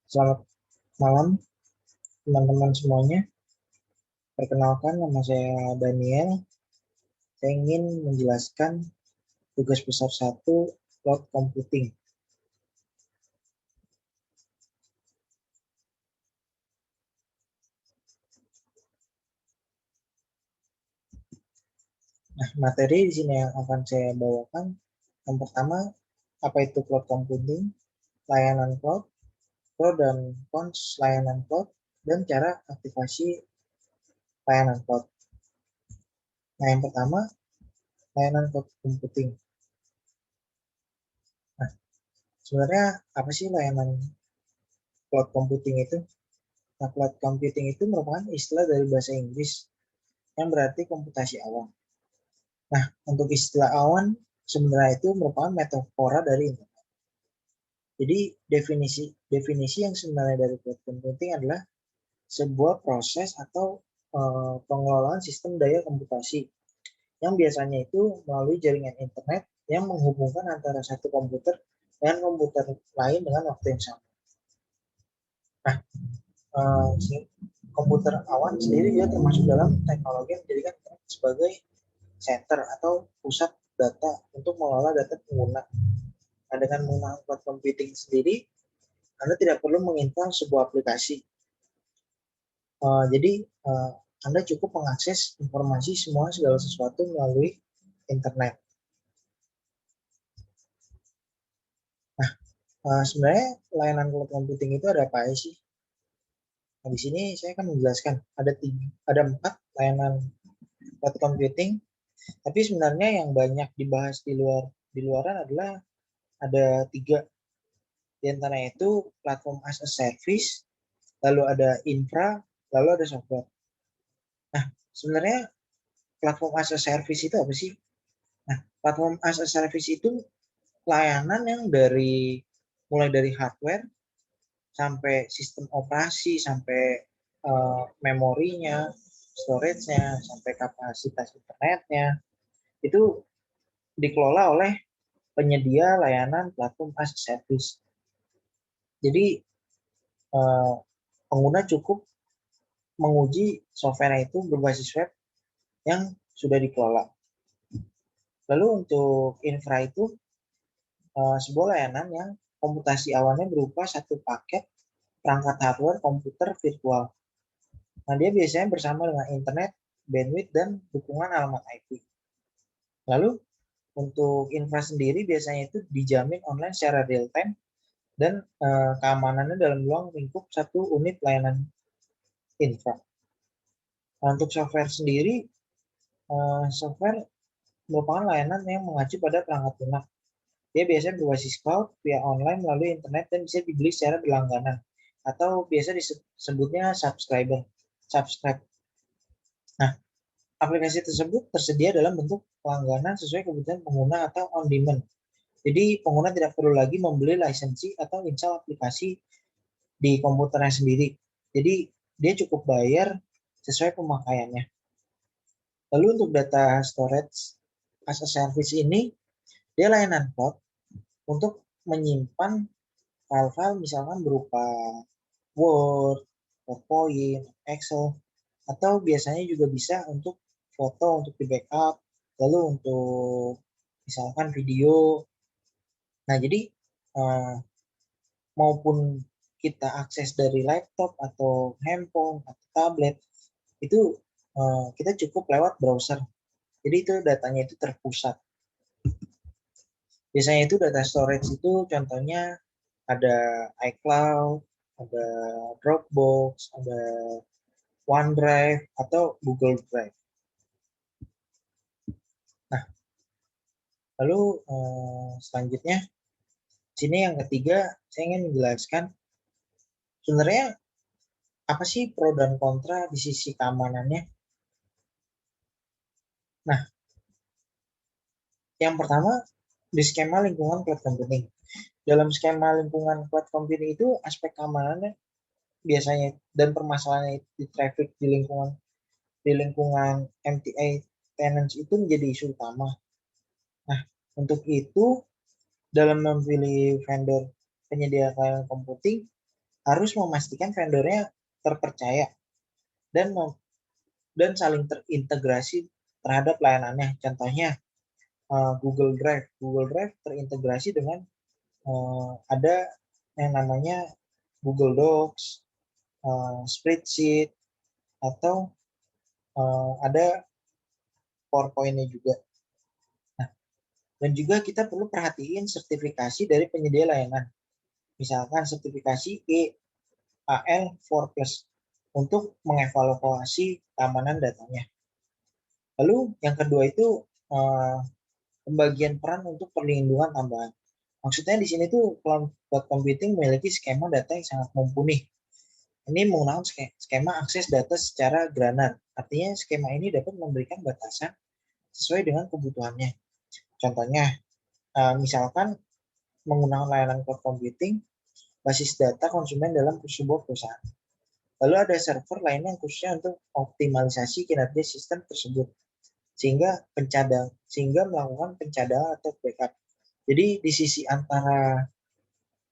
Selamat malam teman-teman semuanya. Perkenalkan, nama saya Daniel. Saya ingin menjelaskan tugas besar 1 cloud computing. Nah, materi di sini yang akan saya bawakan. Yang pertama, apa itu cloud computing, layanan cloud, pro dan cons layanan cloud, dan cara aktivasi layanan cloud. Nah, yang pertama, layanan cloud computing. Nah, sebenarnya apa sih layanan cloud computing itu? Nah, cloud computing itu merupakan istilah dari bahasa Inggris yang berarti komputasi awan. Nah, untuk istilah awan sebenarnya itu merupakan metafora dari internet. Jadi definisi yang sebenarnya dari cloud computing adalah sebuah proses atau pengelolaan sistem daya komputasi yang biasanya itu melalui jaringan internet yang menghubungkan antara satu komputer dengan komputer lain dengan waktu yang sama. Nah, uh, komputer awan sendiri juga termasuk dalam teknologi yang menjadikan internet sebagai center atau pusat data untuk mengelola data pengguna. Nah, dengan menggunakan cloud computing sendiri, Anda tidak perlu menginstal sebuah aplikasi. Jadi, Anda cukup mengakses informasi segala sesuatu melalui internet. Nah, sebenarnya layanan cloud computing itu ada apa aja sih? Nah, di sini saya akan menjelaskan ada 4 layanan cloud computing. Tapi sebenarnya yang banyak dibahas di luaran adalah ada 3. Di antaranya itu platform as a service, lalu ada infra, lalu ada software. Nah, sebenarnya platform as a service itu apa sih? Nah, platform as a service itu layanan yang mulai dari hardware sampai sistem operasi, sampai memorinya, storage-nya, sampai kapasitas internetnya, itu dikelola oleh penyedia layanan platform as a service. Jadi pengguna cukup menguji software itu berbasis web yang sudah dikelola. Lalu untuk infra itu sebuah layanan yang komputasi awalnya berupa satu paket perangkat hardware komputer virtual. Nah, dia biasanya bersama dengan internet, bandwidth, dan dukungan alamat IP. Lalu untuk infra sendiri biasanya itu dijamin online secara real time dan keamanannya dalam ruang lingkup satu unit layanan infra. Nah, untuk software sendiri, software merupakan layanan yang mengacu pada perangkat lunak. Dia biasanya berbasis cloud via online melalui internet dan bisa dibeli secara berlangganan atau biasa disebutnya subscribe. Nah, aplikasi tersebut tersedia dalam bentuk langganan sesuai kebutuhan pengguna atau on demand. Jadi pengguna tidak perlu lagi membeli lisensi atau install aplikasi di komputernya sendiri. Jadi dia cukup bayar sesuai pemakaiannya. Lalu untuk data storage as a service ini, dia layanan cloud untuk menyimpan file-file misalkan berupa Word, PowerPoint, Excel, atau biasanya juga bisa untuk foto untuk di backup, lalu untuk misalkan video. Nah, jadi maupun kita akses dari laptop atau handphone atau tablet, itu kita cukup lewat browser. Jadi itu datanya itu terpusat. Biasanya itu data storage itu contohnya ada iCloud, ada Dropbox, ada OneDrive, atau Google Drive. Nah, lalu selanjutnya, sini yang ketiga, saya ingin menjelaskan sebenarnya apa sih pro dan kontra di sisi keamanannya. Nah, yang pertama, di skema lingkungan cloud computing. Dalam skema lingkungan cloud computing itu aspek keamanannya biasanya dan permasalahannya di traffic di lingkungan MTA tenants itu menjadi isu utama. Nah, untuk itu dalam memilih vendor penyedia layanan computing harus memastikan vendornya terpercaya dan saling terintegrasi terhadap layanannya. Contohnya Google Drive. Google Drive terintegrasi dengan ada yang namanya Google Docs, spreadsheet, atau ada PowerPoint-nya juga. Nah, dan juga kita perlu perhatiin sertifikasi dari penyedia layanan. Misalkan sertifikasi EAL4+ untuk mengevaluasi keamanan datanya. Lalu yang kedua itu pembagian peran untuk perlindungan tambahan. Maksudnya di sini tuh cloud computing memiliki skema data yang sangat mumpuni. Ini menggunakan skema akses data secara granular. Artinya skema ini dapat memberikan batasan sesuai dengan kebutuhannya. Contohnya, misalkan menggunakan layanan cloud computing, basis data konsumen dalam sebuah perusahaan. Lalu ada server lainnya yang khususnya untuk optimalisasi kinerja sistem tersebut, sehingga melakukan pencadangan atau backup. Jadi di sisi antara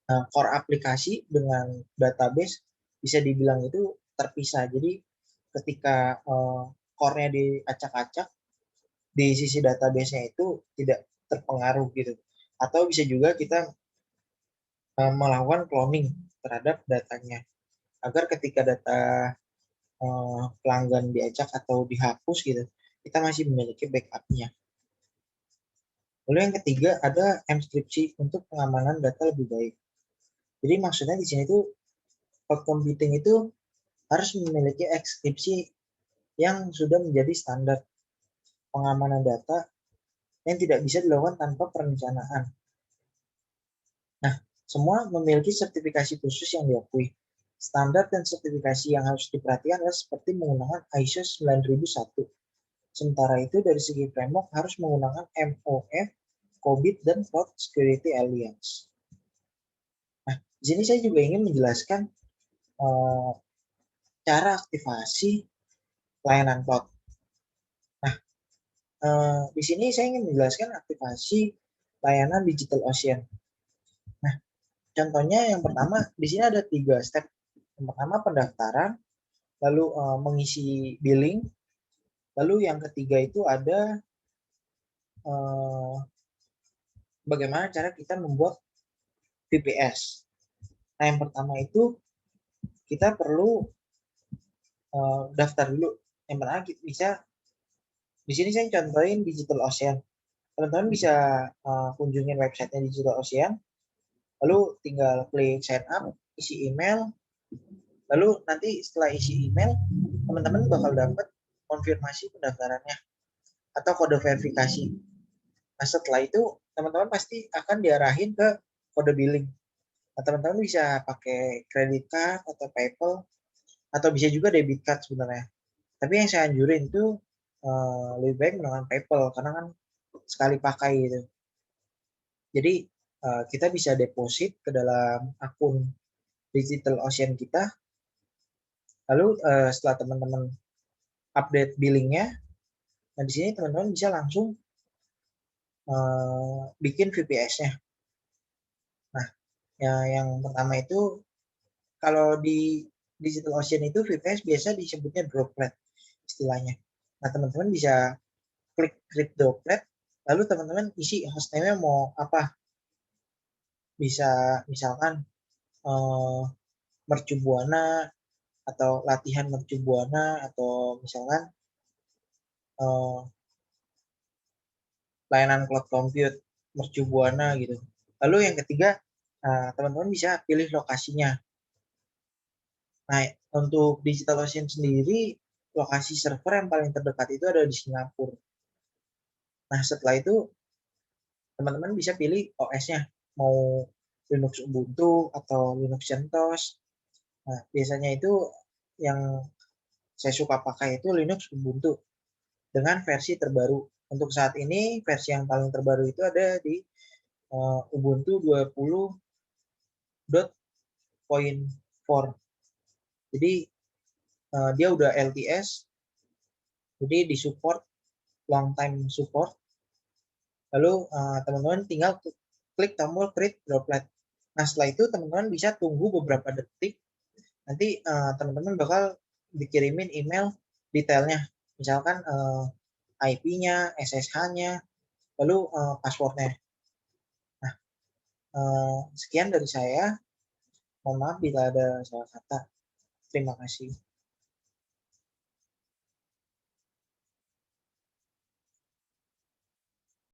core aplikasi dengan database bisa dibilang itu terpisah. Jadi ketika core-nya diacak-acak, di sisi database-nya itu tidak terpengaruh gitu. Atau bisa juga kita melakukan cloning terhadap datanya, agar ketika data pelanggan diacak atau dihapus gitu, kita masih memiliki backup-nya. Lalu yang ketiga ada enkripsi untuk pengamanan data lebih baik. Jadi maksudnya di sini tuh cloud computing itu harus memiliki enkripsi yang sudah menjadi standar pengamanan data yang tidak bisa dilakukan tanpa perencanaan. Nah, semua memiliki sertifikasi khusus yang diakui. Standar dan sertifikasi yang harus diperhatikan adalah seperti menggunakan ISO 9001. Sementara itu dari segi framework harus menggunakan MOF, COBIT, dan Cloud Security Alliance. Nah, di sini saya juga ingin menjelaskan cara aktivasi layanan cloud. Nah, di sini saya ingin menjelaskan aktivasi layanan DigitalOcean. Nah, contohnya yang pertama, di sini ada 3 step. Yang pertama pendaftaran, lalu mengisi billing, lalu yang ketiga itu ada bagaimana cara kita membuat VPS. Nah, yang pertama itu kita perlu daftar dulu. Yang pertama bisa, di sini saya contohin DigitalOcean. Teman-teman bisa kunjungin websitenya DigitalOcean, lalu tinggal klik sign up, isi email, lalu nanti setelah isi email, teman-teman bakal dapat konfirmasi pendaftarannya atau kode verifikasi. Nah, setelah itu teman-teman pasti akan diarahin ke kode billing. Nah, teman-teman bisa pakai credit card atau PayPal, atau bisa juga debit card sebenarnya. Tapi yang saya anjurin itu lebih baik menggunakan PayPal karena kan sekali pakai gitu. Jadi kita bisa deposit ke dalam akun DigitalOcean kita. Lalu setelah teman-teman update billingnya, nah di sini teman-teman bisa langsung bikin VPS-nya. Nah, yang pertama itu kalau di DigitalOcean itu VPS biasa disebutnya droplet istilahnya. Nah, teman-teman bisa klik create droplet, lalu teman-teman isi hostname-nya mau apa. Bisa misalkan mercubuana atau latihan mercubuana, atau misalkan layanan cloud compute mercubuana gitu. Lalu yang ketiga, teman-teman bisa pilih lokasinya. Nah, untuk DigitalOcean sendiri, lokasi server yang paling terdekat itu ada di Singapura. Nah, setelah itu teman-teman bisa pilih OS-nya, mau Linux Ubuntu atau Linux CentOS. Nah, biasanya itu yang saya suka pakai itu Linux Ubuntu dengan versi terbaru. Untuk saat ini, versi yang paling terbaru itu ada di Ubuntu 20.4. Jadi dia udah LTS, jadi di support long time support. Lalu teman-teman tinggal klik tombol create droplet. Nah, setelah itu teman-teman bisa tunggu beberapa detik Nanti teman-teman bakal dikirimin email detailnya, misalkan IP-nya, SSH-nya, lalu passwordnya. Nah, sekian dari saya. Mohon maaf bila ada salah kata. Terima kasih.